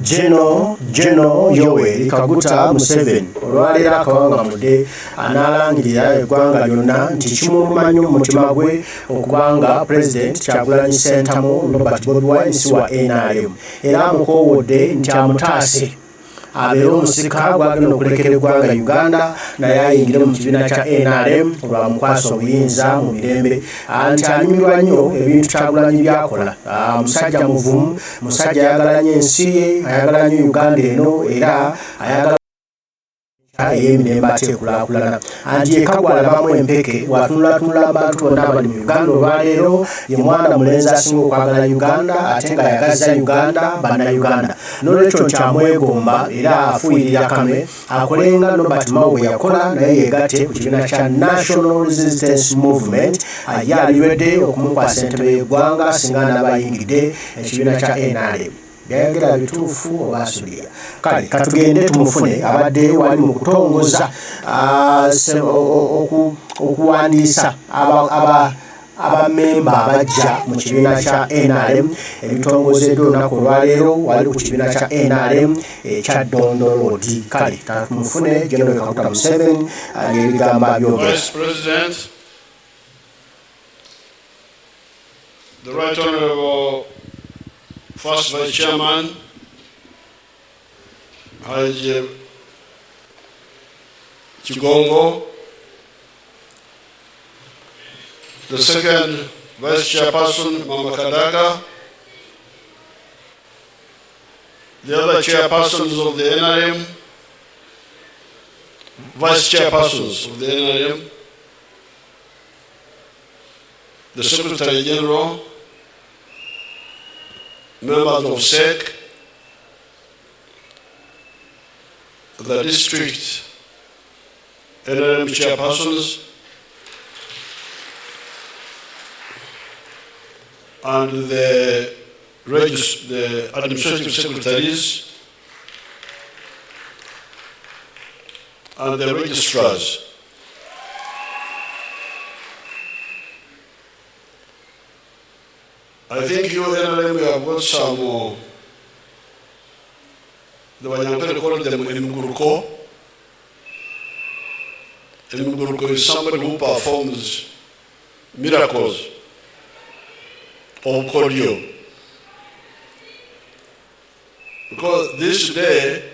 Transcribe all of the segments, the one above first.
General Yoweri Kaguta Museveni olwaleero akawanga mudde analangirira eggwanga lyonna nti kimuluma nnyo mu mutima gwe okubanga President Kyagulanyi Ssentamu Robert Bobi Wine wa NRM era amukoowodde nti amutaase abeera omusika gwagenda okulekera eggwanga Uganda naye ayingire mu kibiina kya NRM olwamukwasa obuyinza mu mirembe nti anyumirwa nnyo ebintu Kyagulanyi byakola musajja muvumu musajja ayagala nnyo ensi ye ayagala nnyo Uganda eno era ayagala emirembe ate ekulaakulana anti yekka gwalabamu empeke watunulatunula abantu bonna abali mu Uganda olwaleero ye mwana mulenzi asinga okwagala Uganda ate nga yagazza Uganda bannayuganda n'olwekyo nti amwegomba era afuuyirira kanwe akolenga Robert Mao bwe yakola naye Yegate ku kibiina kya National Resistance Movement ye aliredde okumukwasa Entebe Kubanga singa n'abayingidde ekibiina kya NRM byayogera bituufu oba asuulira kale katugende tumufune abadde wali mu kutongoza okuwandiisa abamemba abajja mu kibiina kya NRM ebitongozeddwa olunaku olwaleero wali ku kibiina kya NRM ekya Dondolodi kale tumufune General Kaguta Museveni ng'ebigambo abyogera. Vice President, the Right Honorable First Vice Chairman, Haji Chigongo, the second Vice Chairperson, Mama Kadaga, the other chairpersons of the NRM, Vice Chairpersons of the NRM, the Secretary General, members of SEC, the district NRM chairpersons, and the administrative secretaries, and the registrars. I think you NRM have got some, the Wanyankere call them Mguruko. Mguruko is somebody who performs miracles of cordio. Because this day,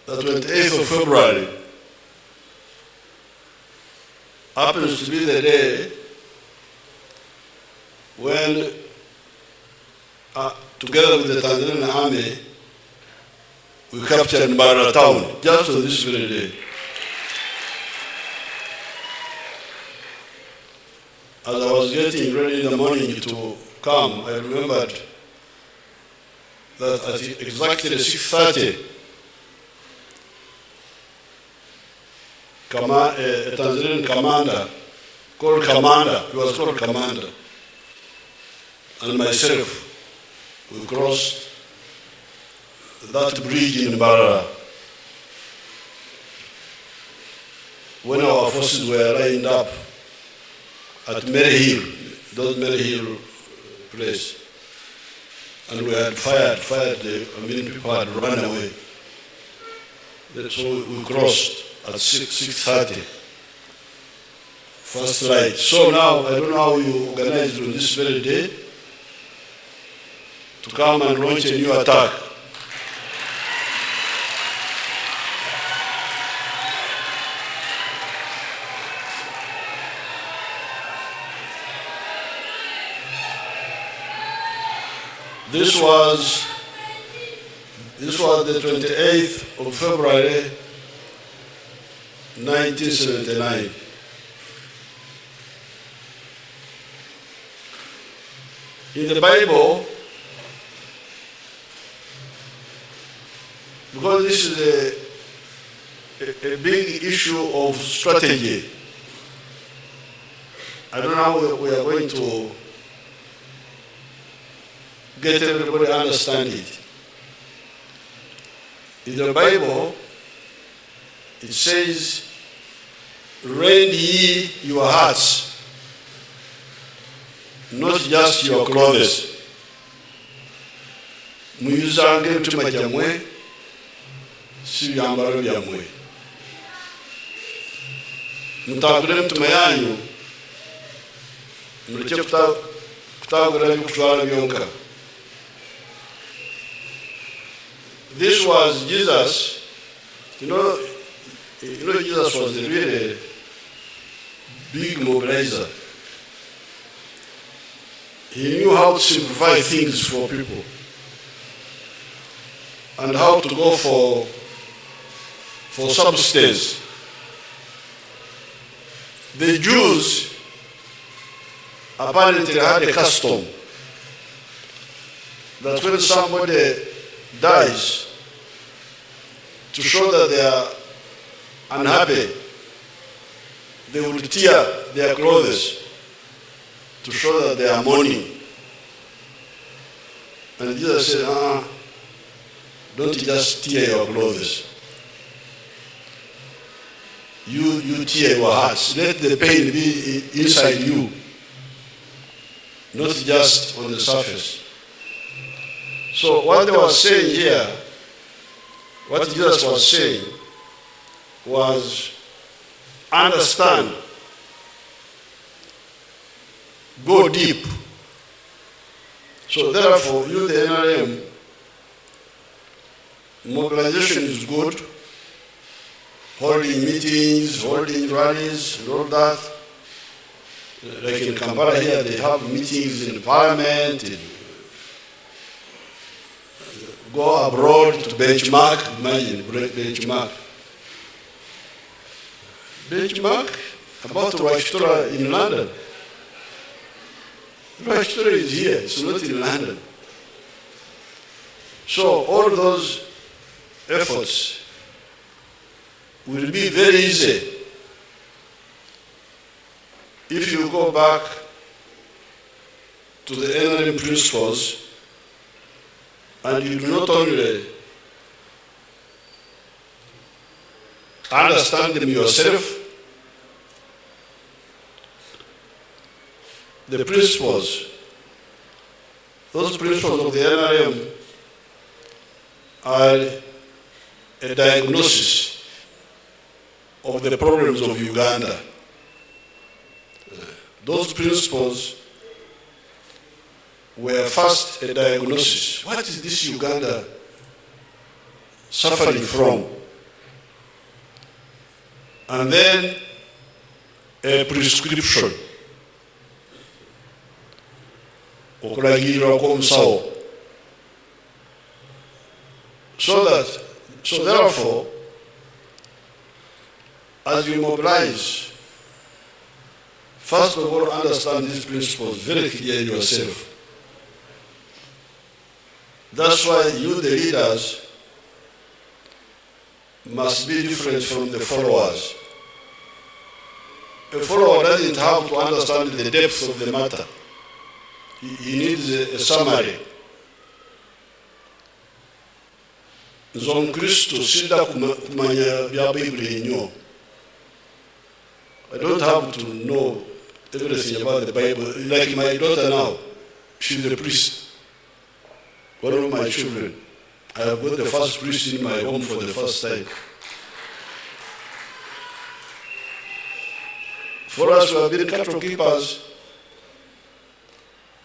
the 28th of February, happens to be the day when, together with the Tanzanian army, we captured Mbara town, just on this very day. As I was getting ready in the morning to come, I remembered that at exactly 6:30, a Tanzanian commander, he was called Commander, and myself, we crossed that bridge in Mbarara when our forces were lined up at Mary Hill, those Mary Hill place, and we had fired, many people had run away. So we crossed at 6:30, first light. So now, I don't know how you organized on this very day to come and launch a new attack. This was the 28th of February, 1979. In the Bible, because this is a big issue of strategy, I don't know how we are going to get everybody to understand it. In the Bible, it says, "Rend ye your hearts, not just your clothes." muyuzanga emitima gyammwe si byambalo byammwe mutagule emitima yanyu muleke kutagula byokutwala byonka. This was Jesus. You know Jesus was a really big mobilizer. He knew how to simplify things for people and how to go for substance. The Jews apparently had a custom that when somebody dies, to show that they are unhappy, they would tear their clothes to show that they are mourning. And Jesus said, don't just tear your clothes. You tear your hearts. Let the pain be inside you, not just on the surface. So what they were saying here, what Jesus was saying was, understand, go deep. So therefore, you, the NRM, mobilization is good, holding meetings, holding rallies, and all that. Like in Kampala here, they have meetings in parliament, go abroad to benchmark, imagine, benchmark. Benchmark about Rwachitra in London. Rwachitra is here, it's not in London. So all those efforts will be very easy if you go back to the NRM principles and you do not only understand them yourself, the principles, those principles of the NRM are a diagnosis of the problems of Uganda. Those principles were first a diagnosis. What is this Uganda suffering from? And then a prescription. So therefore, as you mobilize, first of all, understand these principles very clearly yourself. That's why you, the leaders, must be different from the followers. A follower doesn't have to understand the depth of the matter. He needs a summary. Nzo Kristo sida kumanya bya Bible nnyo. I don't have to know everything about the Bible. Like my daughter now, she's a priest. One of my children. I have got the first priest in my home for the first time. For us who have been cattle keepers,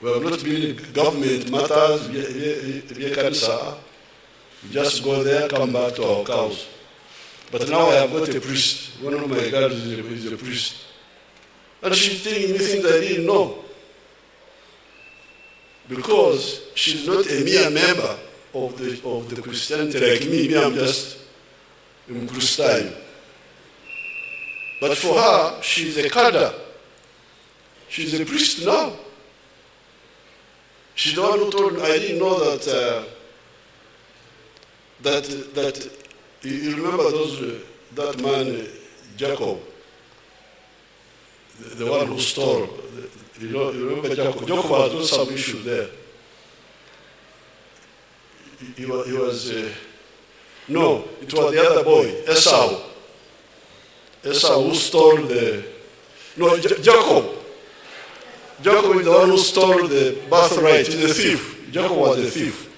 we have not been government matters, we just go there, come back to our cows. But now I have got a priest. One of my girls is a priest. And she's telling me things I didn't know. Because she's not a mere member of the Christianity like me. I'm just a Christian. But for her, she's a cadre. She's a priest now. She's the one who told me, I didn't know that you remember that man, Jacob, the one who stole. You remember Jacob? Jacob had done some issue there. He was no, it was the other boy, Esau. Esau who stole Jacob. Jacob is the one who stole the birthright. He's a thief. Jacob was a thief.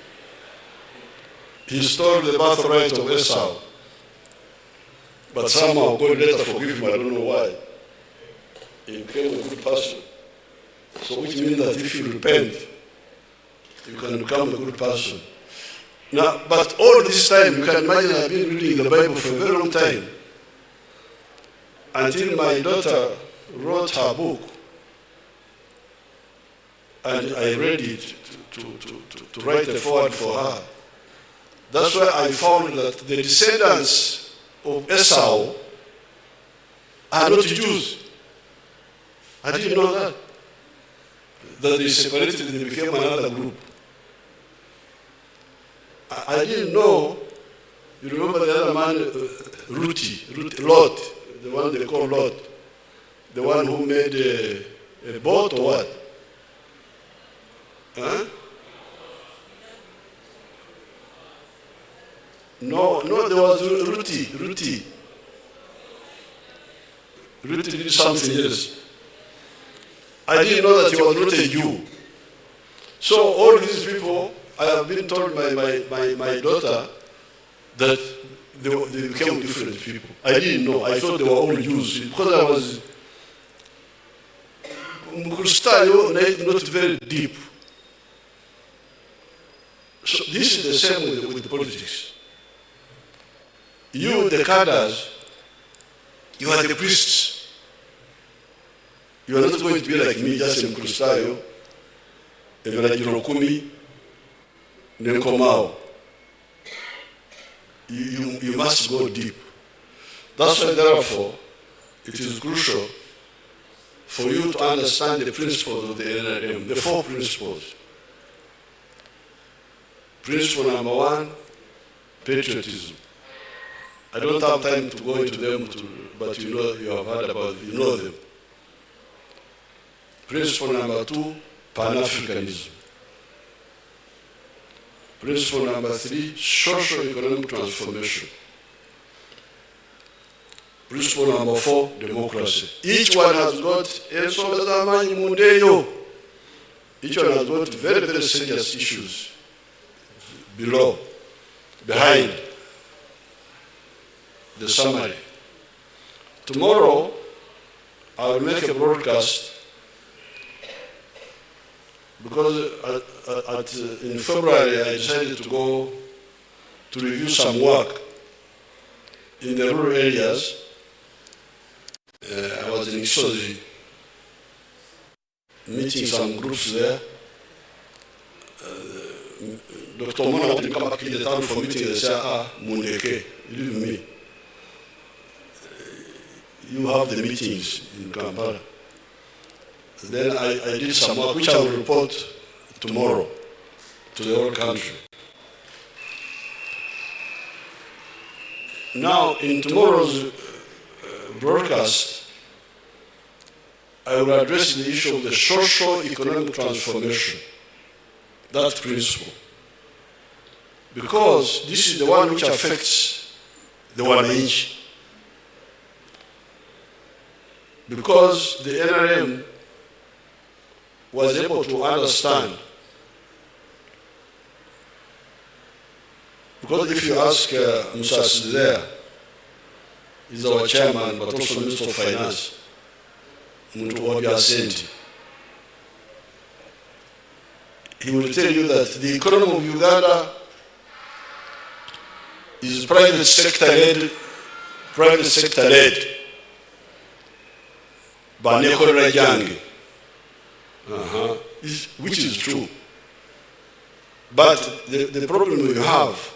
he stole the birthright of Esau. But somehow God later forgive him, I don't know why. He became a good person. So which means that if you repent, you can become a good person. Now, but all this time, you can imagine I've been reading the Bible for a very long time. Until my daughter wrote her book. And I read it to write a foreword for her. That's why I found that the descendants of Esau are not Jews. I didn't know that. That they separated and they became another group. I didn't know. You remember the other man, Lot, the one they call Lot, the one who made a boat or what? Huh? No, there was Ruti. Ruti did something else. I didn't know that he was not a Jew. So all these people, I have been told by my daughter that they became different people. I didn't know. I thought they were all Jews because I was not very deep. So this is the same with the politics. You, the cadres, you are the priests. You are not going to be like me, just in Kristayo, Evangelokumi, Nenkomao. You must go deep. That's why, therefore, it is crucial for you to understand the principles of the NRM, the 4 principles. Principle number 1, patriotism. I don't have time to go into them, but you know, you have heard about them, you know them. Principle number 2, pan-Africanism. Principle number 3, socio-economic transformation. Principle number 4, democracy. Each one has got each one has got very, very serious issues below, behind the summary. Tomorrow, I will make a broadcast because in February I decided to go to review some work in the rural areas. I was in Isozi, meeting some groups there. Dr. Mona didn't come back in the town for meeting and say, Mundeke, leave me. You have the meetings in Kampala. Then I did some work, which I will report tomorrow to the whole country. Now, in tomorrow's broadcast, I will address the issue of the socio-economic transformation, that principle. Because this is the one which affects the wananchi. Because the NRM was able to understand. Because if you ask Musasi there, he's our chairman, but also Minister of Finance, he will tell you that the economy of Uganda is private sector led, which is true. But the problem we have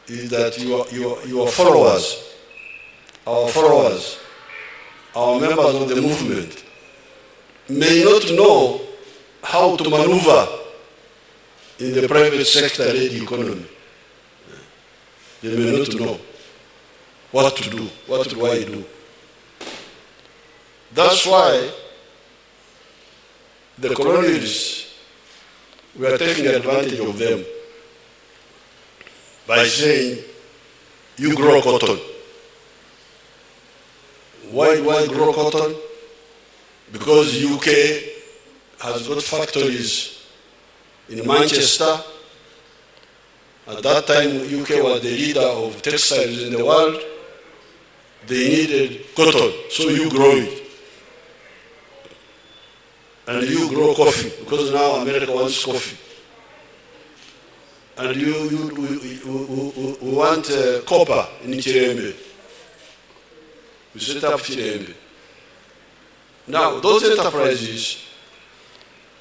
is that your followers, our members of the movement, may not know how to maneuver in the private sector-led economy. They may not know what to do, what do I do. That's why the colonialists were taking advantage of them by saying, you grow cotton. Why do I grow cotton? Because UK has got factories in Manchester At that time, UK was the leader of textiles in the world. They needed cotton, so you grow it. And you grow coffee, because now America wants coffee. And we want copper in Chirembe. We set up Chirembe. Now, those enterprises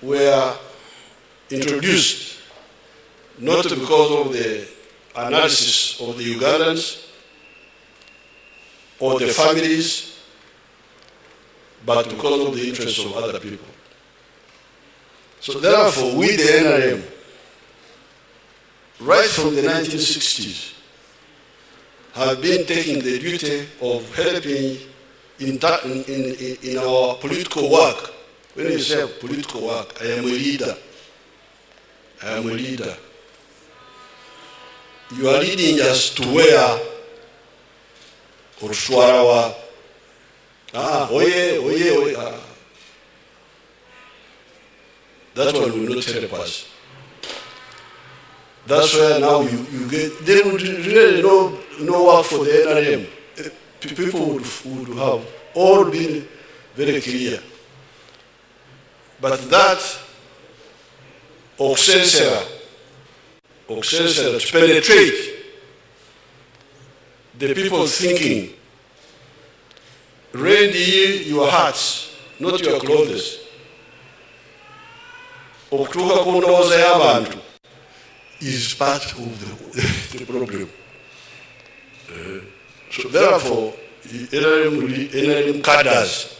were introduced not because of the analysis of the Ugandans or the families, but because of the interests of other people. So therefore, we, the NRM, right from the 1960s, have been taking the duty of helping in our political work. When you say political work, I am a leader. I am a leader. You are leading us to where or Swarawa. That one will not help us. That's where now you get, they would really no work for the NRM. People would have all been very clear. But that Oxensera to penetrate the people thinking, ready your hearts, not your clothes. Okutuuka ku ndowooza y'abantu is part of the problem. So therefore, NRM cadres,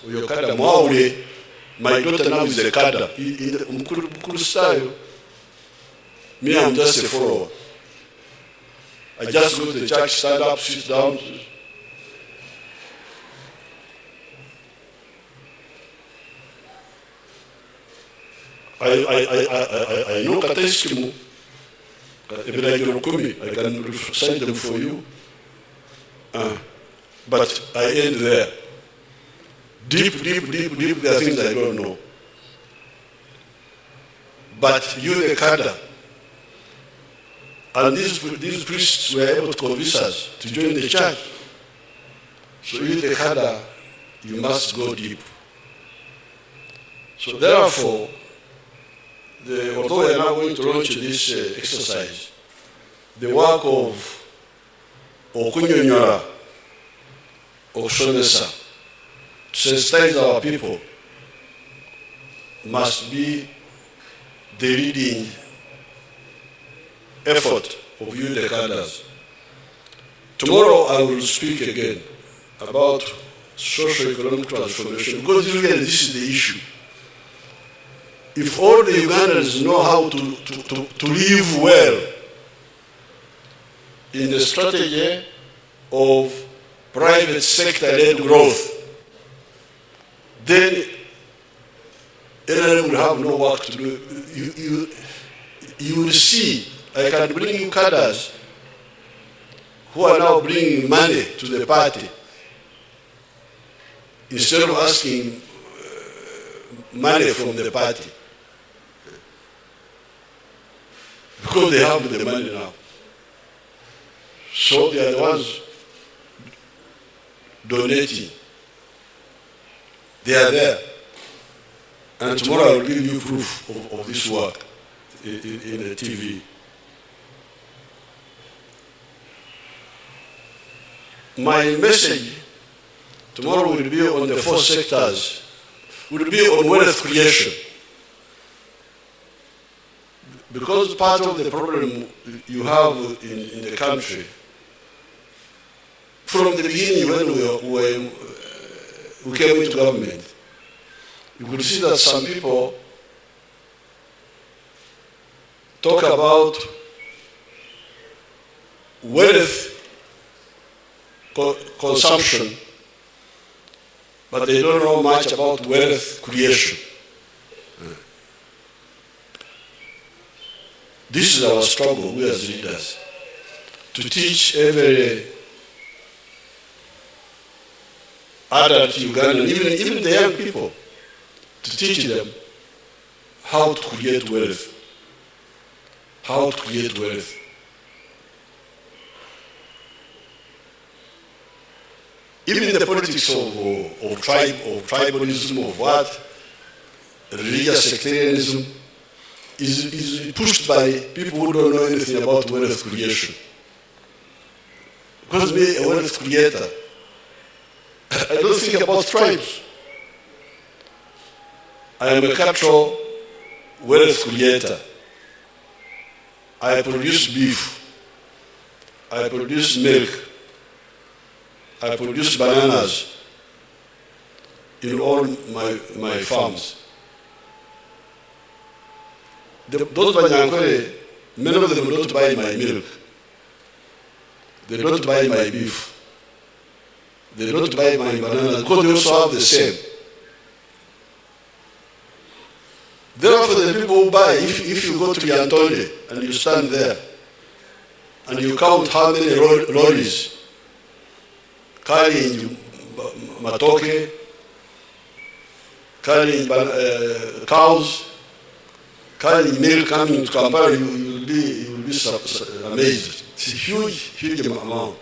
your cadre, Mwaure, my daughter now is a cadre. In Mukuru style, me, I'm just a follower. I just go to the church, stand up, sit down. I know Kateskimu, I can recite them for you. But I end there. Deep, there are things I don't know. But you, the cadre, and these priests were able to convince us to join the church. So you, the cadre, you must go deep. So therefore, although we are now going to launch this exercise, the work of Okunyonyora, Oshonesa, to sensitize our people must be the leading effort of you, the cadres. Tomorrow I will speak again about socio-economic transformation, because really this is the issue. If all the Ugandans know how to live well in the strategy of private sector-led growth, then NRM will have no work to do. You will see, I can bring you cadres who are now bringing money to the party instead of asking money from the party. Because they have the money now. So they are the ones donating. They are there. And tomorrow I will give you proof of this work in the TV. My message tomorrow will be on the 4 sectors, will be on wealth creation. Because part of the problem you have in the country, from the beginning when we came into government, you could see that some people talk about wealth consumption, but they don't know much about wealth creation. This is our struggle, we as leaders, to teach every adult Ugandan, even the young people, to teach them how to create wealth. How to create wealth. Even the politics of tribalism, of what, religious sectarianism, is pushed by people who don't know anything about wealth creation. Because me, a wealth creator, I don't think about tribes. I am a cultural wealth creator. I produce beef. I produce milk. I produce bananas in all my farms. Those Banyankore, many of them don't buy my milk. They don't buy my beef. They don't buy my bananas because they also have the same. Therefore, the people who buy, if you go to Yantole and you stand there and you count how many lorries carrying matoke, carrying cows, carrying milk coming to Kampala, you will be amazed. It's a huge amount.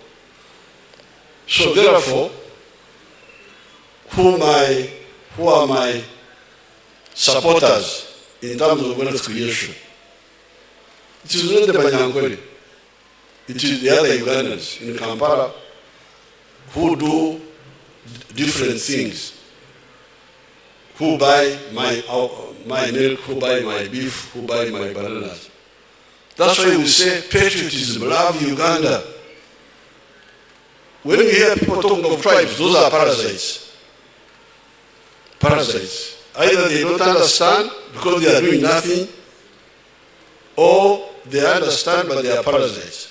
So therefore, who are my supporters in terms of wealth creation? It is not the Banyankore. It is the other Ugandans in Kampala who do different things. Who buy my milk, who buy my beef, who buy my bananas. That's why we say patriotism, love Uganda. When we hear people talking of tribes, those are parasites. Parasites. Either they don't understand because they are doing nothing, or they understand but they are parasites.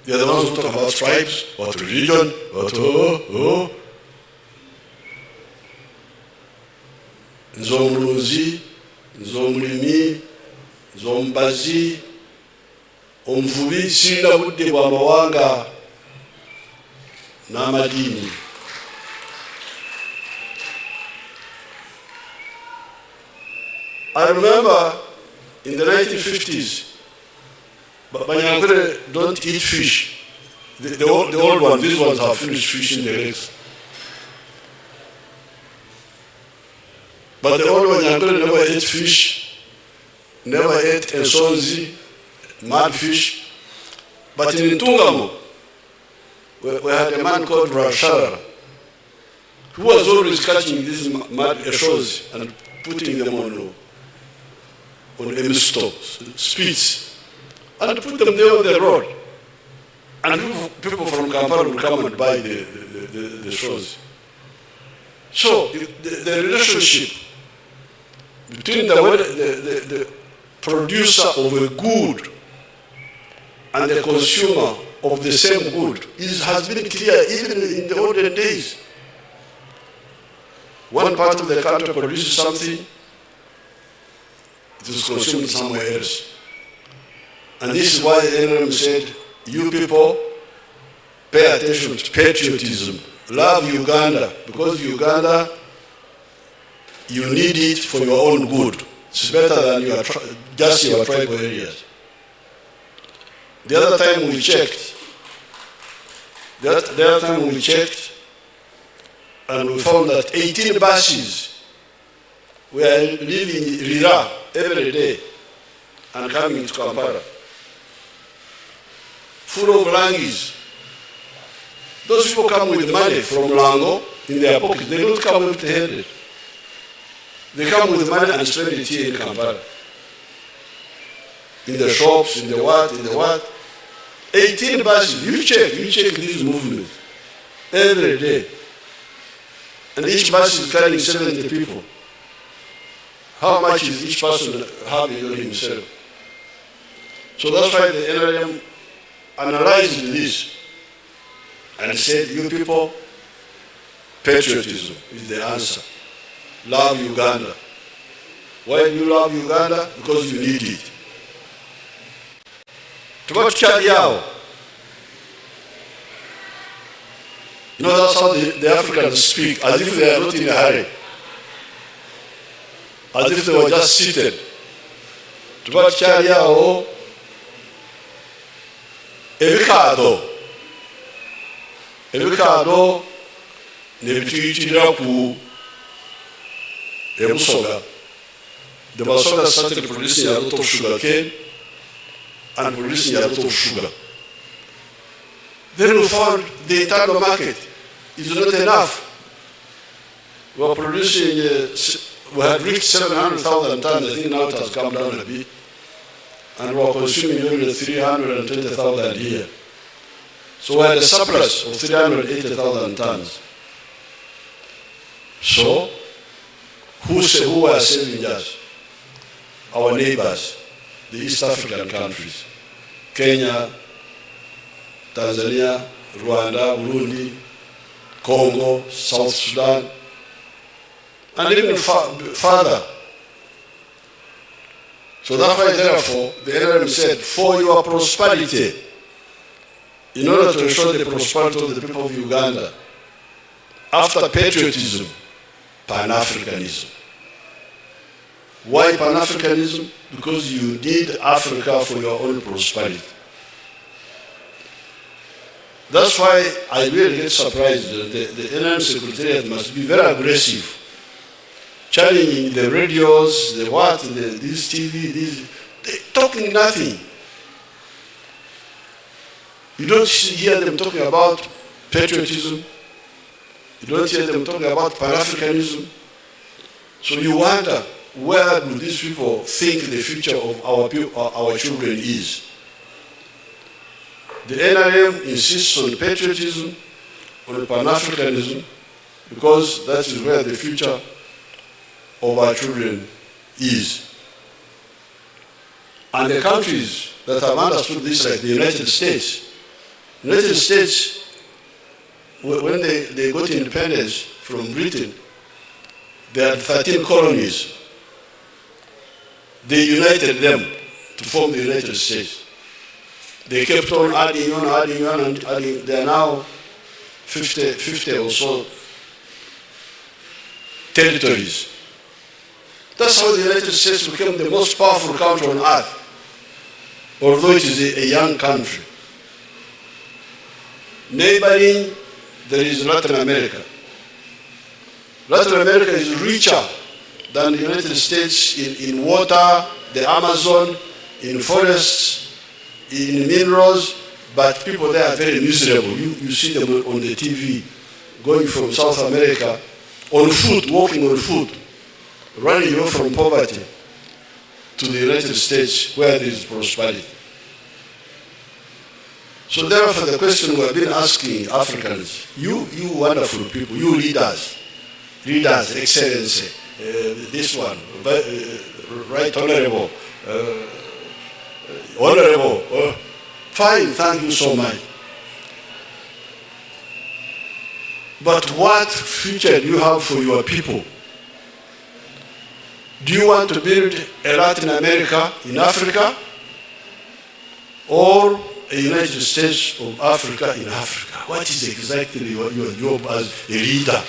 They are the ones who talk about tribes, about religion, about Nzomuluzi, Nzomulimi, Nzombazi, Omuvubi, Sinda budde bwa mawanga n'amadini. I remember in the 1950s, Banyankore don't eat fish. The old ones, these ones have finished fishing the legs. But the old Banyankore never ate fish, never ate ensonzi, mad fish. But in Ntungamo, we had a man called Rashara, who was always catching these mad ensonzi and putting them on emisto, spits, and put them there on the road. And people from Kampala would come and buy the shows. So the relationship between the producer of a good and the consumer of the same good has been clear even in the olden days. One part of the country produces something, it is consumed somewhere else. And this is why Nrm said, you people pay attention to patriotism. Love Uganda, because Uganda, you need it for your own good. It's better than just your tribal areas. The other time we checked, and we found that 18 buses were leaving Rira every day and coming to Kampala, full of langis. Those people come with money from Lango in their pocket. They don't come empty-handed. They come with money and spend it here in Kampala. In the shops, in the what. 18 buses. You check these movements every day. And each bus is carrying 70 people. How much is each person having on himself? So that's why the NRM analyzed this and said, you people, patriotism is the answer. Love Uganda. Why do you love Uganda? Because you need it. You know, that's how the Africans speak, as if they are not in a hurry. as if they were just seated. Tubakyali awo ebikaado ne bituyitira ku ebusoga. The Basoga started producing a lot of sugar cane and producing a lot of sugar. Then we found the internal market is not enough. We were producing, we had reached 700,000 tons. I think now it has come down a bit. And we were consuming only 320,000 a year. So we had a surplus of 380,000 tons. So, who were saving us? Our neighbors, the East African countries, Kenya, Tanzania, Rwanda, Burundi, Congo, South Sudan, and even further. So that's why, therefore, the NRM said, for your prosperity, in order to ensure the prosperity of the people of Uganda, after patriotism, pan-Africanism. Why pan-Africanism? Because you need Africa for your own prosperity. That's why I really get surprised that the NRM Secretariat must be very aggressive, challenging the radios, the what, this TV, they're talking nothing. You don't hear them talking about patriotism. You don't hear them talking about pan-Africanism. So you wonder, where do these people think the future of our children is? The NRM insists on patriotism, on pan-Africanism, because that is where the future of our children is. And the countries that have understood this, like the United States, when they got independence from Britain, they had 13 colonies. They united them to form the United States. They kept on adding on, and adding. They are now 50 or so territories. That's how the United States became the most powerful country on earth, although it is a young country. Neighboring, there is Latin America. Latin America is richer than the United States in water, the Amazon, in forests, in minerals, but people there are very miserable. You see them on the TV, going from South America, on foot, walking on foot, running away from poverty to the United States where there is prosperity. So therefore the question we have been asking Africans, you wonderful people, you leaders, excellency, this one, right honorable, fine, thank you so much. But what future do you have for your people? Do you want to build a Latin America in Africa, or a United States of Africa in Africa? What is exactly your job as a leader?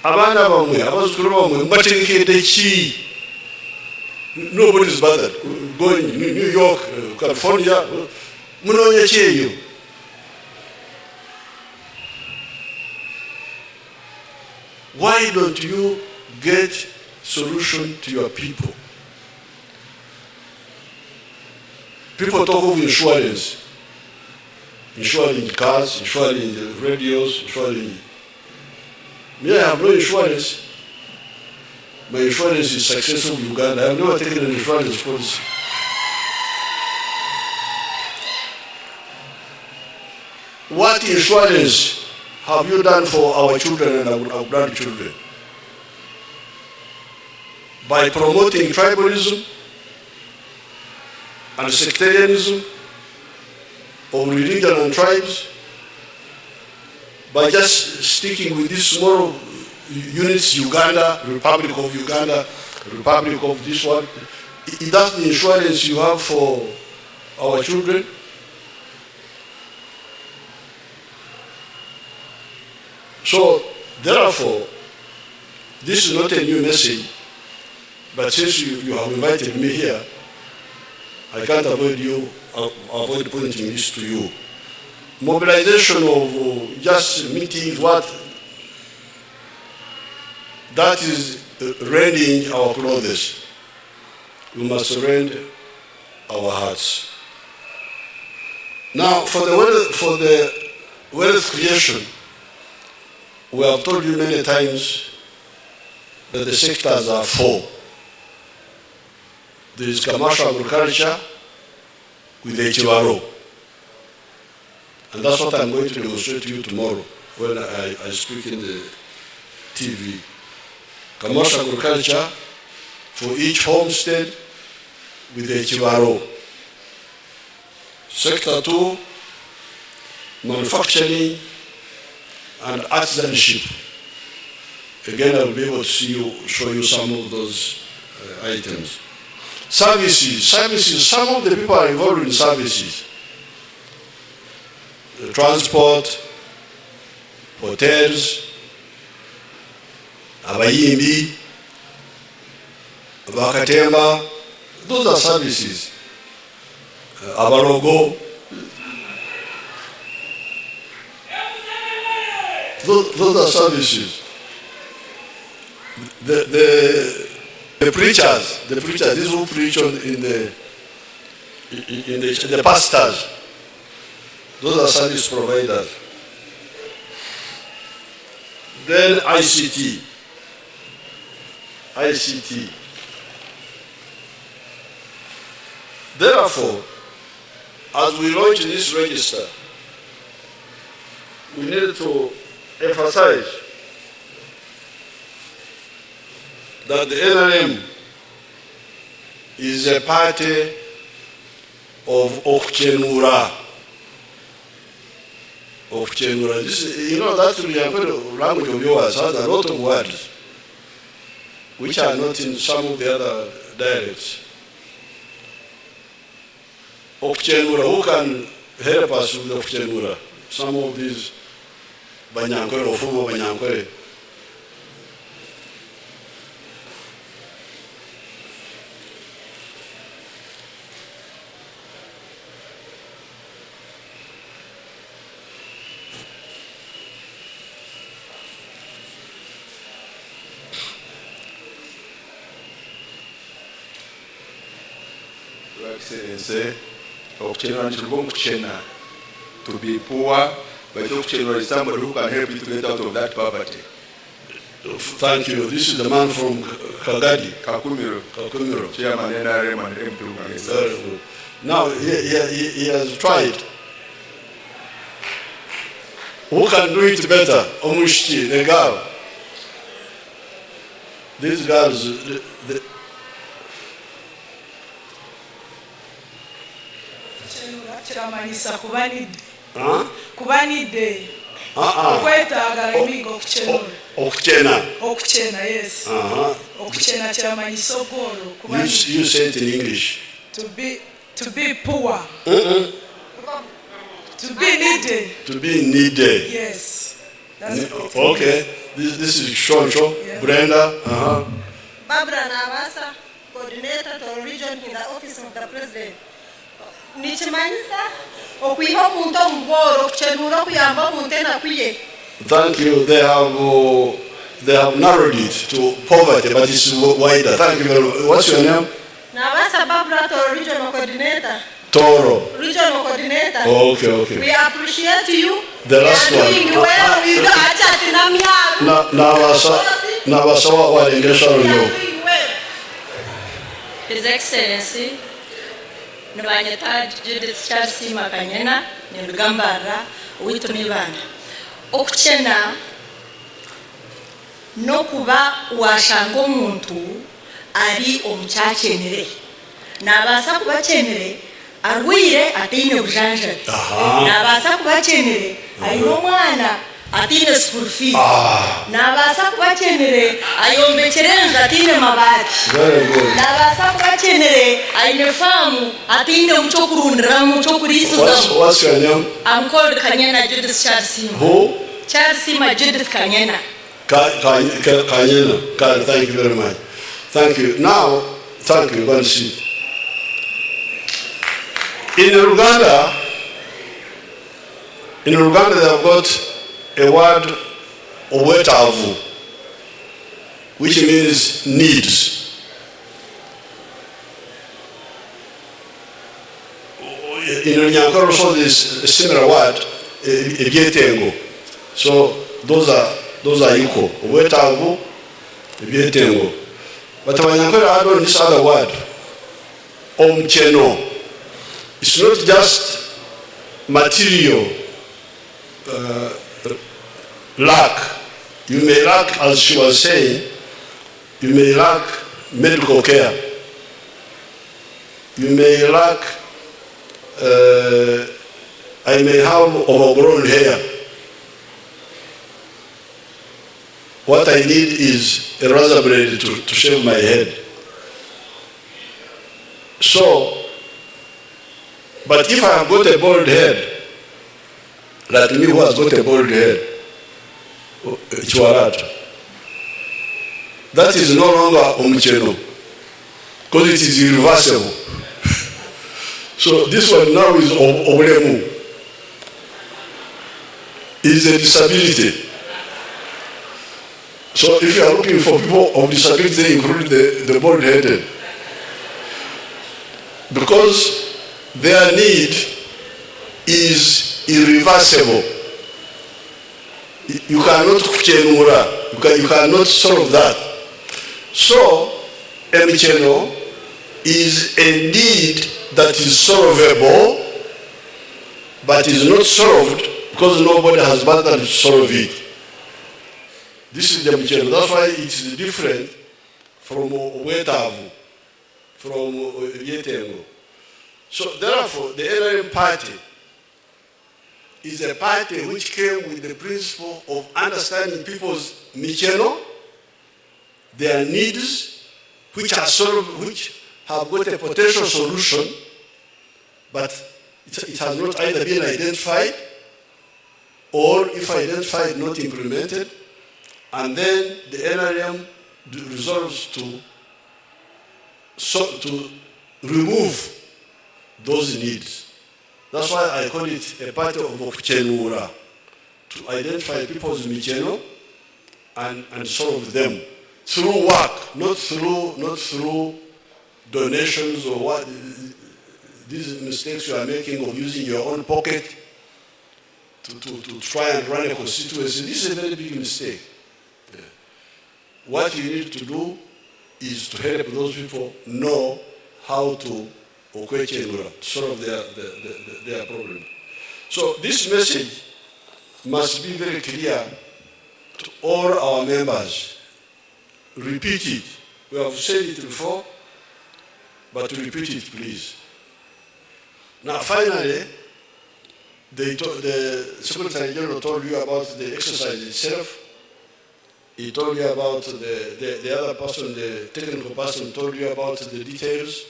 Abana bamwe, abazukuru bamwe, mbategekede ki? Nobody is bothered. Going to New York, California, munonye ki eyo? Why don't you get solution to your people? People talk of insurance, insuring cars, insuring the radios, insuring. Me, I have no insurance. My insurance is successful in Uganda. I have never taken an insurance policy. What insurance have you done for our children and our grandchildren? By promoting tribalism and sectarianism of religion and tribes, by just sticking with these small units, Uganda, Republic of Uganda, Republic of this one, is that the insurance you have for our children? So, therefore, This is not a new message, but since you have invited me here, I can't avoid pointing this to you. Mobilization of just meetings, that is rending our clothes. We must rend our hearts. Now, for the wealth creation, we have told you many times that the sectors are four. There is commercial agriculture with the Chivaro. And that's what I'm going to demonstrate to you tomorrow when I speak in the TV. Commercial agriculture for each homestead with the Chivaro. Sector 2, manufacturing and artisanship. Again, I will be able to show you some of those items. Services, some of the people are involved in services. Transport, hotels, abayimbi, abakatemba, those are services. Abalogo, those are services. The preachers, these who preach in the pastors, those are service providers. Then ICT. Therefore, as we launch this register, we need to emphasize that the NRM is a party of Okchenura. This, you know, that language of yours has a lot of words which are not in some of the other dialects. Okchenura, who can help us with Okchenura? Some of these Banyankore or former Banyankore. Excellency, Okchenura Nchilbong to be poor, but Okchenura is somebody who can help you to get out of that poverty. Thank you. This is the man from Kagadi. Kakumiro. Chairman Nrm and M2. Very good. Now, he has tried. Who can do it better? Omushti, the girl. These girls, Kubanide. Okchena, yes. Okchena chiramanyisa ogwolo. You say it in English. To be poor. To be needed. To be needed. Yes. Okay. This is Shoncho, yeah. Brenda. Barbara Navasa, coordinator to region in the office of the president. Thank you. They have narrowed it to poverty, but it's wider. Thank you very much. What's your name? Navasa Barbara, Toro regional coordinator. Toro. Regional coordinator. Okay. We appreciate you. The last one. Doing well. Navasa, what in His Excellency Nbanyeta Judith Charles Makanyena Nugambara Witumibana Okchena Nokuba washango muntu ari omukyachenere nabasa kubachenere arwire atine obujanja nabasa kubachenere ayino mwana atine school fees nabasa kubachenere ayombekerenga atine mabati nabasa kubachenere ayine famu atine muchokurundira muchokurisuza. What's your name? I'm called Kanyena Judith Charles. Who? Charles Judith Kanyena. Kanyena. Thank you very much. Thank you. Now, thank you. Go and sit. In Uganda, they have got a word, owetavu, which means needs. In Nyankoro also there is a similar word, ebyetengo. So those are equal. Owetavu, ebyetengo. But Abanyankore add on this other word, omcheno. It's not just material lack. You may lack, as she was saying, you may lack medical care. You may lack, I may have overgrown hair. What I need is a razor blade to shave my head. So, but if I have got a bald head, like me who has got a bald head, that is no longer omcheno, because it is irreversible. So this one now is obremu. It is a disability. So if you are looking for people of disability, including the bald-headed, because their need is irreversible. You cannot kuchenura. You cannot solve that. So, emicheno is a need that is solvable, but is not solved because nobody has bothered to solve it. This is the emicheno. That's why it is different from wetavu, from yetengo. So therefore, the NRM party is a party which came with the principle of understanding people's micheno, their needs, which are solved, which have got a potential solution, but it has not either been identified, or if identified, not implemented, and then the NRM resolves to remove those needs. That's why I call it a party of Okuchenura, to identify people's micheno and solve them through work, not through donations or what. These mistakes you are making of using your own pocket to try and run a constituency. This is a very big mistake. Yeah. What you need to do is to help those people know how to solve their problem. So this message must be very clear to all our members. Repeat it. We have said it before, but repeat it, please. Now, finally, the Secretary General told you about the exercise itself. He told you about the other person, the technical person told you about the details.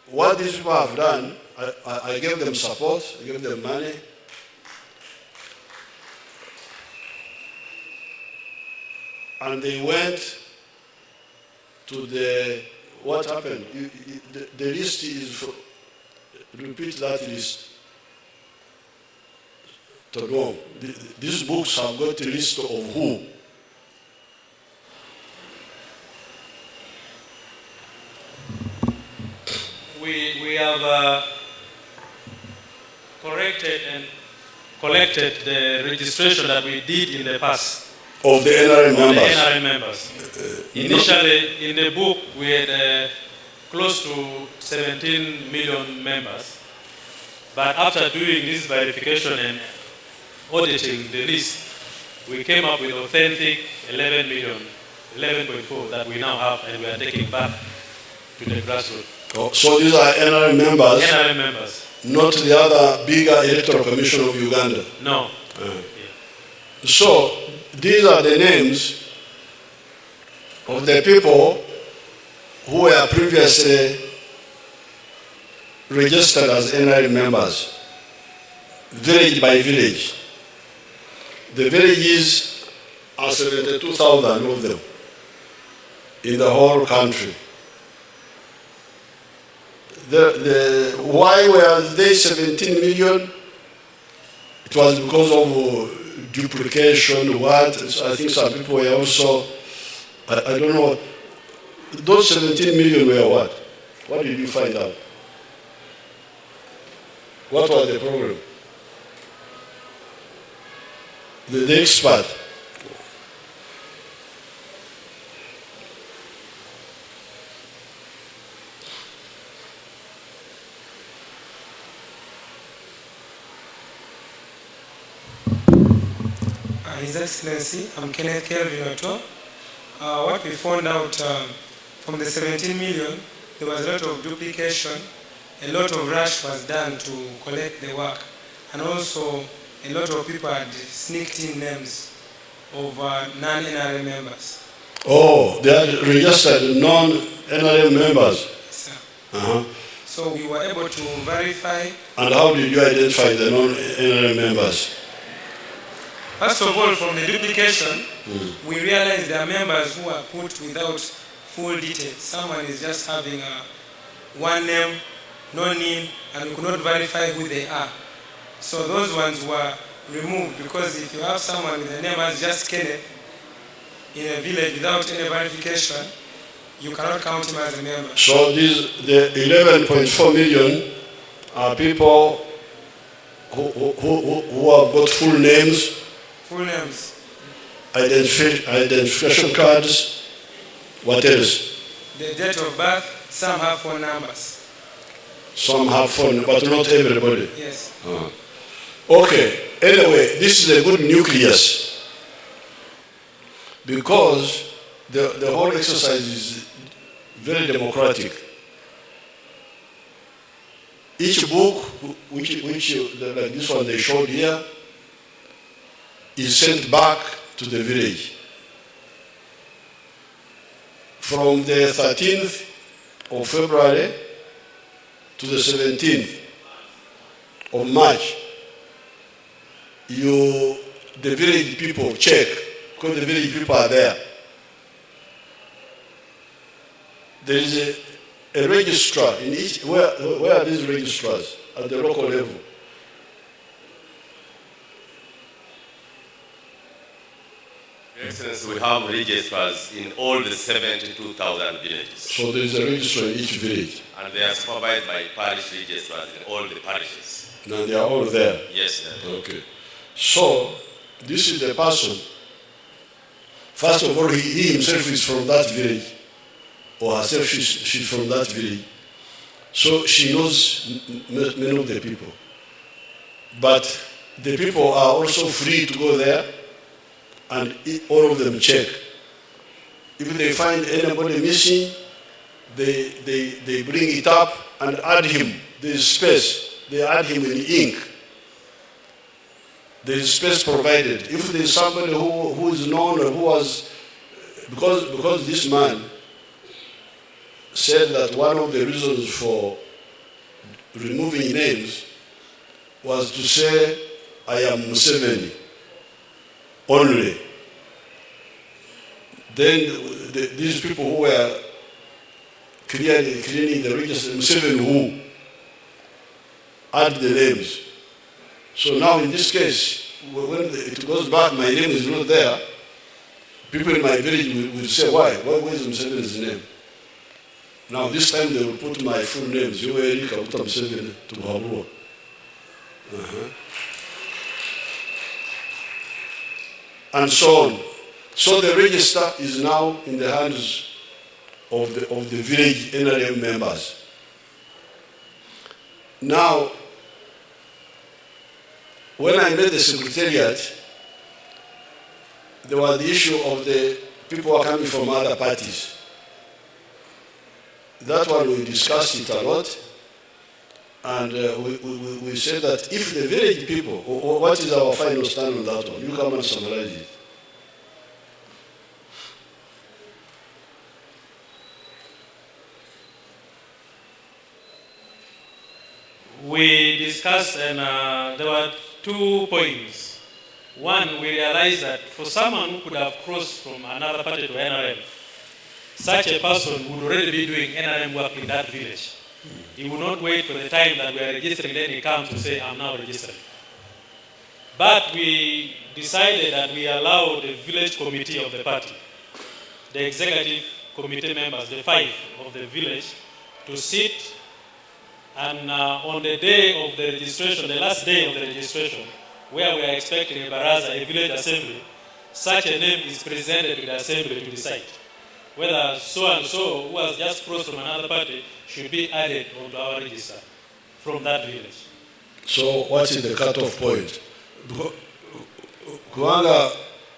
What these people have done, I gave them support, I gave them money. And they went to what happened? The list is, repeat that list. These books have got a list of who. We have corrected and collected the registration that we did in the past. Of the NRM members? The NRM members. Initially, in the book, we had close to 17 million members. But after doing this verification and auditing the list, we came up with authentic 11 million, 11.4 that we now have, and we are taking back to the grassroots. Oh, so these are NRM members? NRM members. Not the other bigger electoral commission of Uganda? No. Yeah. So, these are the names of the people who were previously registered as NRM members, village by village. The villages and 72,000 of them in the whole country. Why were they 17 million? It was because of duplication, what? I think some people were also, I don't know, those 17 million were what? What did you find out? What was the problem? The expert. His Excellency, I'm Kenneth Kelvin Otto. What we found out from the 17 million, there was a lot of duplication, a lot of rush was done to collect the work, and also a lot of people had sneaked in names of non-NRM members. Oh, they had registered non-NRM members? Yes, sir. Uh-huh. So we were able to verify. And how did you identify the non-NRM members? First of all, from the duplication, we realized there are members who are put without full details. Someone is just having one name, no name, and we could not verify who they are. So those ones were removed, because if you have someone with a name as just Kenneth in a village without any verification, you cannot count him as a member. So the 11.4 million are people who have got full names, Full names. Identification cards, what else? The date of birth, some have phone numbers. Some have phone, but not everybody. Yes. Okay, anyway, this is a good nucleus, because the whole exercise is very democratic. Each book, which like this one they showed here, is sent back to the village. From the 13th of February to the 17th of March, the village people check, because the village people are there. There is a registrar in each, where are these registrars? At the local level. Your Excellency, we have registrars in all the 72,000 villages. So there is a registrar in each village? And they are supervised by parish registrars in all the parishes. Now they are all there? Yes, sir. Okay. So, this is the person. First of all, he himself is from that village, or herself, she's from that village. So she knows many of the people. But the people are also free to go there, and all of them check. If they find anybody missing, they bring it up and add him. There is space. They add him in ink. There is space provided. If there is somebody who is known or who was, because this man said that one of the reasons for removing names was to say, I am Museveni only. Then these people who were cleaning the register, Museveni who, add the names. So now in this case, when it goes back, my name is not there, people in my village will say, why? Where is Museveni's name? Now this time they will put my full name, Yoweri Kaguta Museveni Tubuhabuwa. And so on. So the register is now in the hands of the village NRM members. Now, when I met the secretariat, there was the issue of the people who are coming from other parties. That one we discussed it a lot, and we said that if the village people, what is our final stand on that one? You come and summarize it. We discussed, and there were 2 points One, we realized that for someone who could have crossed from another party to NRM, such a person would already be doing NRM work in that village. He would not wait for the time that we are registering, then he comes to say, I'm now registering. But we decided that we allow the village committee of the party, the executive committee members, the 5 of the village, to sit and on the day of the registration, the last day of the registration, where we are expecting a baraza, a village assembly, such a name is presented to the assembly to decide whether so and so who has just crossed from another party should be added onto our register from that village. So what is the cutoff point? Kubanga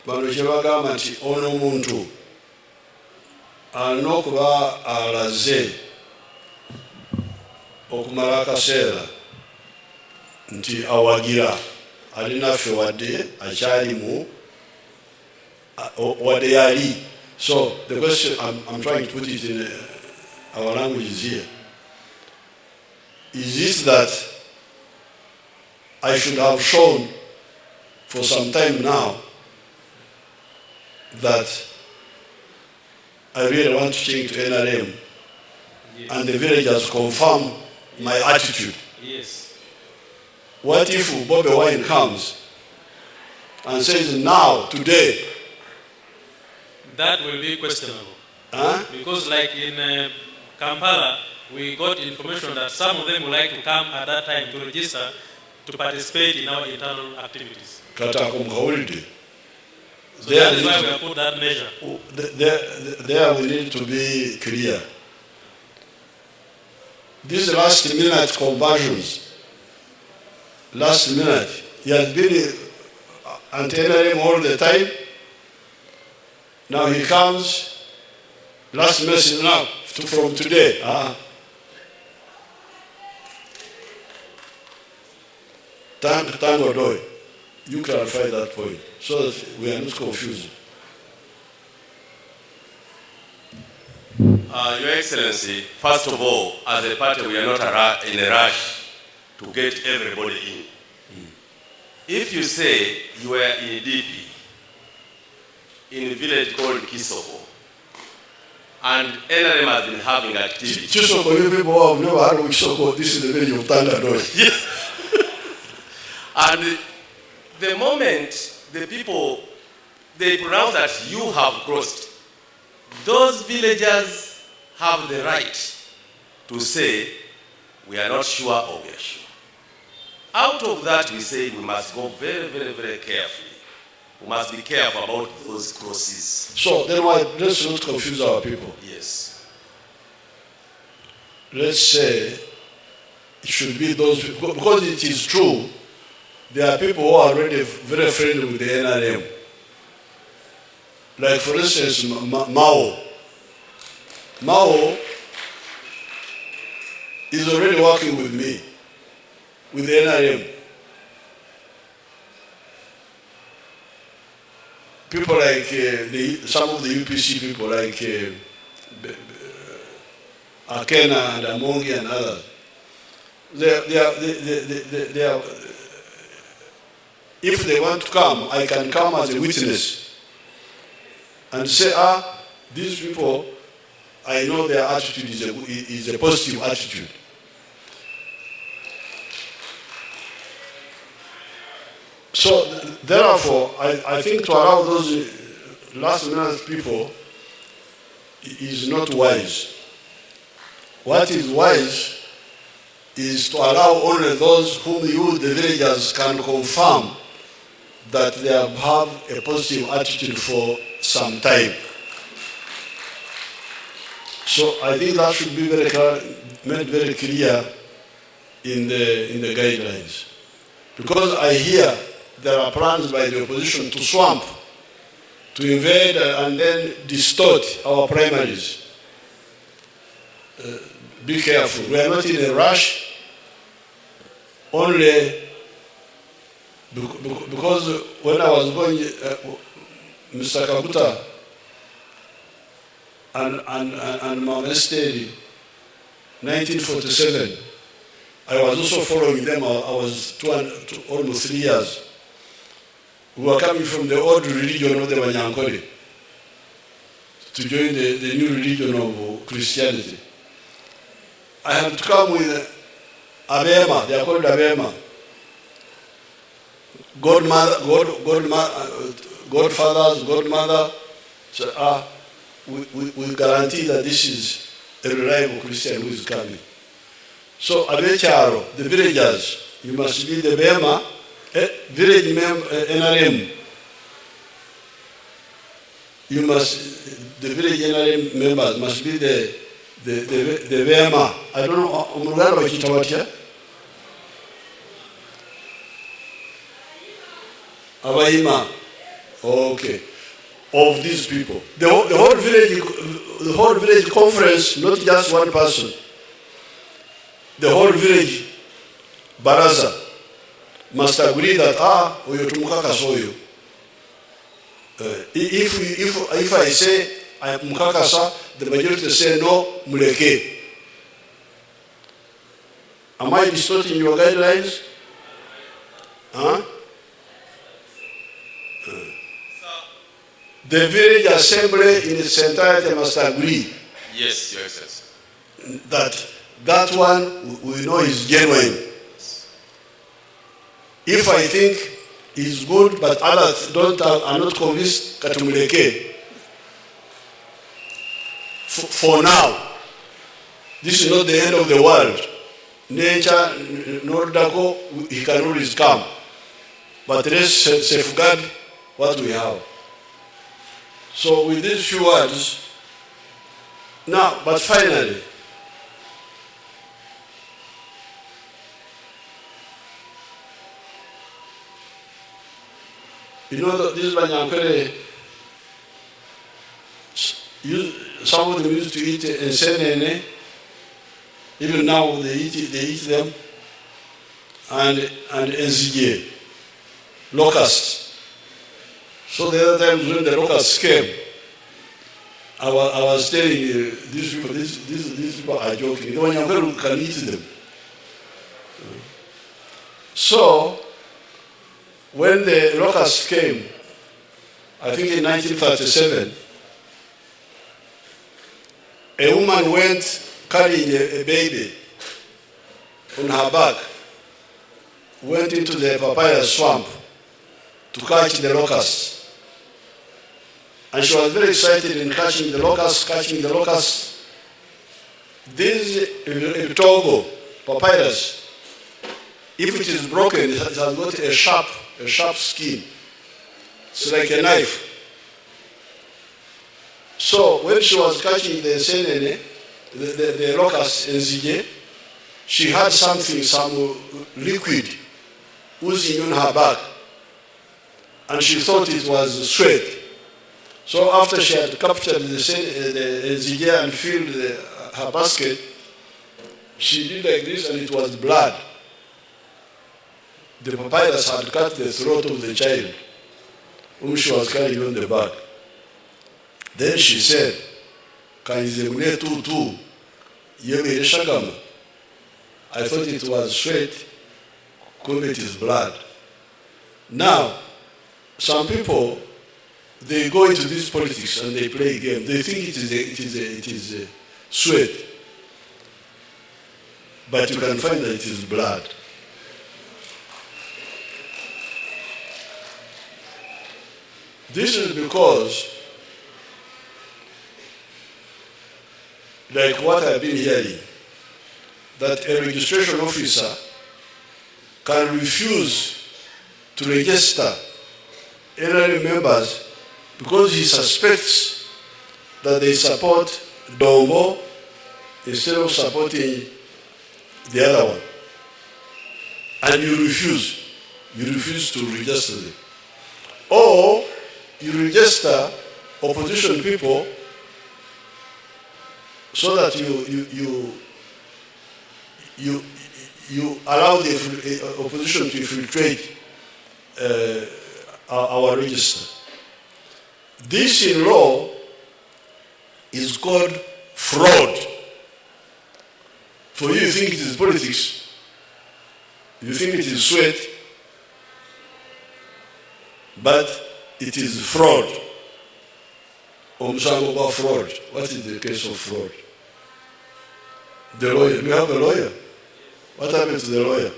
banokebagamba nti ono muntu alina okuba alaze okumala akaseera nti awagira alinaffe wadde akyalimu wadde yali. So the question, I'm trying to put it in our languages here. Is it that I should have shown for some time now that I really want to change to NRM, yes, and the villagers confirm my attitude? Yes. What if Bobi Wine comes and says now, today? That will be questionable. Huh? Because like in Kampala, we got information that some of them would like to come at that time to register to participate in our internal activities. That is why we have put that measure. There we need to be clear. These last minute conversions, last minute, he has been antennating all the time. Now he comes, last message now, from today. Thank God, you clarify that point so that we are not confused. Your Excellency, first of all, as a party, we are not in a rush to get everybody in. If you say you are in DP, in a village called Kisoko, and NRM has been having activities. Kisoko, you people have never heard of Kisoko. This is the village of Tangadoi. Yes. And the moment the people, they pronounce that you have crossed, those villagers have the right to say, we are not sure or we are sure. Out of that, we say we must go very, very, very carefully. We must be careful about those crosses. So then why, let's not confuse our people. Yes. Let's say it should be those people, because it is true, there are people who are already very friendly with the NRM. Like for instance, Mao. Mao is already working with me, with the NRM. People like some of the UPC people like Akena and Amongi and others. They are, if they want to come, I can come as a witness and say, these people, I know their attitude is a positive attitude. So therefore, I think to allow those last minute people is not wise. What is wise is to allow only those whom you, the villagers, can confirm that they have a positive attitude for some time. So I think that should be very clear, made very clear in the guidelines. Because I hear there are plans by the opposition to swamp, to invade and then distort our primaries. Be careful. We are not in a rush, only because when I was going, Mr. Kabuta and Mama Esteri, 1947, I was also following them. I was almost 3 years. who are coming from the old religion of the Wanyankole to join the new religion of Christianity. I had to come with Abema, they are called Abema. Godfathers, godmother. So, we guarantee that this is a reliable Christian who is coming. So, Abecharo, the villagers, you must be the Bema, village NRM. You must, the village NRM members must be the Bema. I don't know, what you talk here. Abaima. Okay. Of these people. The whole village conference, not just one person. The whole village, Baraza, must agree that, if I say I am Mukakasa, the majority say no, Muleke. Am I distorting your guidelines? Huh? The village assembly in its entirety must agree. Yes, Your Excellency. That one we know is genuine. If I think is good, but others are not convinced, Katumuleke. For now, this is not the end of the world. Nature, Nordako, he can always come. But let's safeguard what we have. So with these few words, now, but finally, you know that this Wanyankole, some of them used to eat ensenene. Even now they eat them, and Ensiye, locusts. So the other times when the locusts came, I was telling these people are joking. The Wanyankole can eat them. So when the locusts came, I think in 1937, a woman went carrying a baby on her back, went into the papaya swamp to catch the locusts. And she was very excited in catching the locusts. This Togo papyrus, if it is broken, it has got a sharp skin. It's like a knife. So when she was catching the senene, the locust Ensiye, she had some liquid oozing on her back, and she thought it was sweat. So after she had captured the Ensiye and filled her basket, she did like this, and it was blood. The papyrus had cut the throat of the child whom she was carrying on the back. Then she said, I thought it was sweat, it is blood. Now, some people, they go into this politics and they play a game. They think it is sweat, but you can find that it is blood. This is because, like what I've been hearing, that a registration officer can refuse to register NRM members because he suspects that they support Dongo instead of supporting the other one. And you refuse to register them. Or you register opposition people so that you allow the opposition to infiltrate our register. This in law is called fraud. For you think it is politics, you think it is sweat, but it is fraud. Omusango about fraud. What is the case of fraud? The lawyer. Do you have a lawyer? What happened to the lawyer?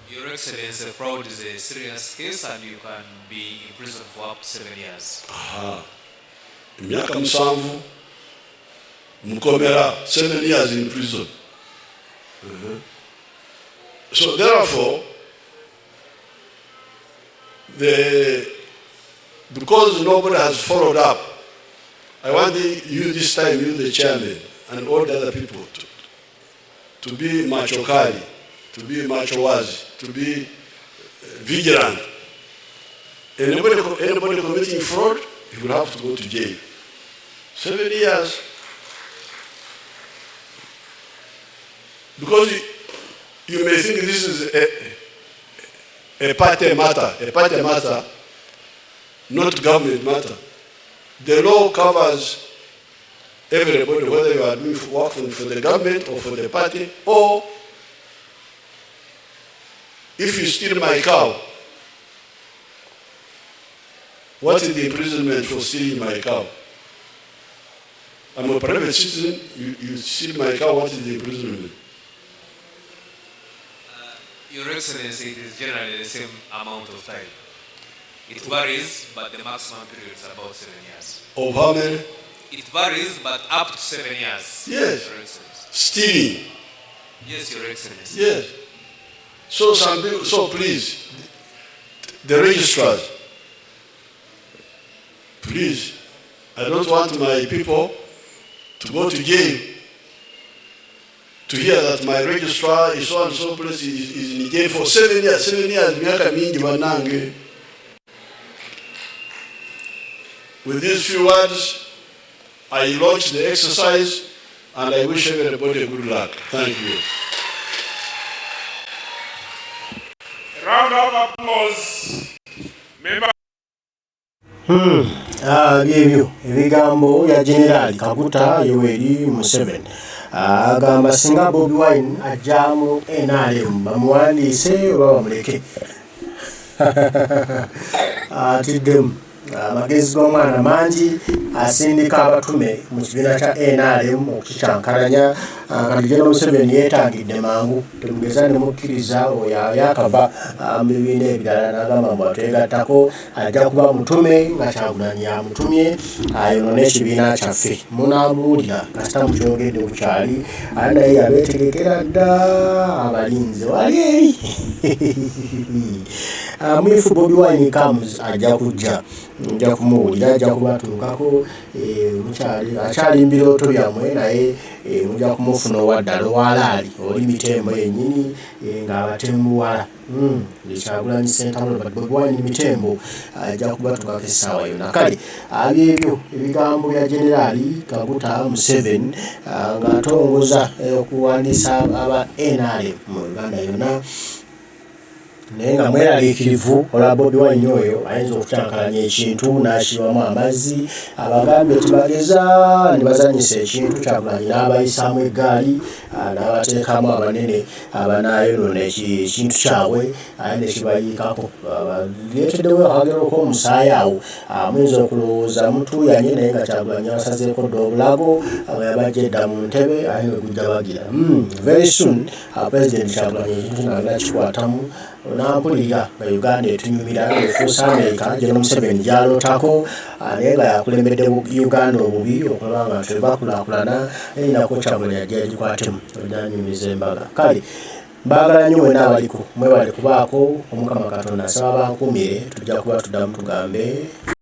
Your Excellency, fraud is a serious case and you can be in prison for up to 7 years. Aha. Miaka musanvu mukomera 7 years in prison. So therefore, because nobody has followed up, I want you this time, you the chairman, and all the other people to be machokali, to be machowazi, to be vigilant. Anybody committing fraud, he will have to go to jail. 7 years. Because you may think this is a party matter, not government matter. The law covers everybody, whether you are doing work for the government or for the party, or if you steal my cow, what is the imprisonment for stealing my cow? I'm a private citizen, you steal my cow, what is the imprisonment? Your Excellency, it is generally the same amount of time. It varies, but the maximum period is about 7 years. Of how many? It varies, but up to 7 years. Yes. Your Excellency. Stealing. Yes, Your Excellency. Yes. So some people, so please, the registrars, please, I don't want my people to go to jail to hear that my registrar is so and so place is in jail for 7 years. 7 years, miaka mingi wanange. With these few words, I launch the exercise and I wish everybody good luck. Thank you. Round of applause. Member. Byebyo ebigambo ya General Kaguta Yoweri Museveni agamba singa Bobi Wine ajjamu NRM bamuwandiise oba bamuleke atiddemu amagezi g'omwana mangi asindika abatume mu kibiina kya NRM okukikyankalanya kati General Museveni yeetangidde mangu temugeza ne mukkiriza oyo yakava mu bibiina ebirala n'agamba mbu atwegattako ajja kuba mutume nga Kyagulanyi yamutumye ayonone ekibiina kyaffe munaamuwulira kasita mukyogedde bukyali ali naye yabeetegekera dda abalinzi wali eri mwifu Bobi Wine comes ajja kujja nja kumuwulira ajja kubatuukako akyali mbirooto byammwe naye mujja kumufuna owaddala owalaali oli mitembo yennyini ng'abatembuwala Kyagulanyi Ssentamulo but Bobi Wine mitembo ajja kubatuukako essaawa yonna kale abyebyo ebigambo bya Generali Kaguta Museveni ng'atongoza okuwandiisa aba NRM mu Uganda yonna naye nga mweraliikirivu olwa Bobi Wine oyo ayinza okukyankalanya ekintu n'akibamu amazzi abagambye tibageza ne bazanyisa ekintu Kyagulanyi n'abayisaamu eggaali n'abateekamu abanene abanaayonoona ekintu kyabwe aye ne kibayiikako leeteddewo akagero k'omusaayi awo muyinza okulowooza mutuuyanye naye nga Kyagulanyi abasazeeko dda obulago abo yabajja edda mu ntebe aye ne gujja bagira very soon President Kyagulanyi ekintu nagala kikwatamu nampulira nga Uganda etunyumira efuusa America General Museveni gyalootako naye nga yakulembedde Uganda obubi okulaba nga tebakulaakulana eyinako Kyagulanyi yajja gikwatemu olyanyumiza embaga kale mbaagala nnyo mwena abaliko mwebale kubaako Omukama Katonda asaba bankuumire tujja kuba tuddamu tugambe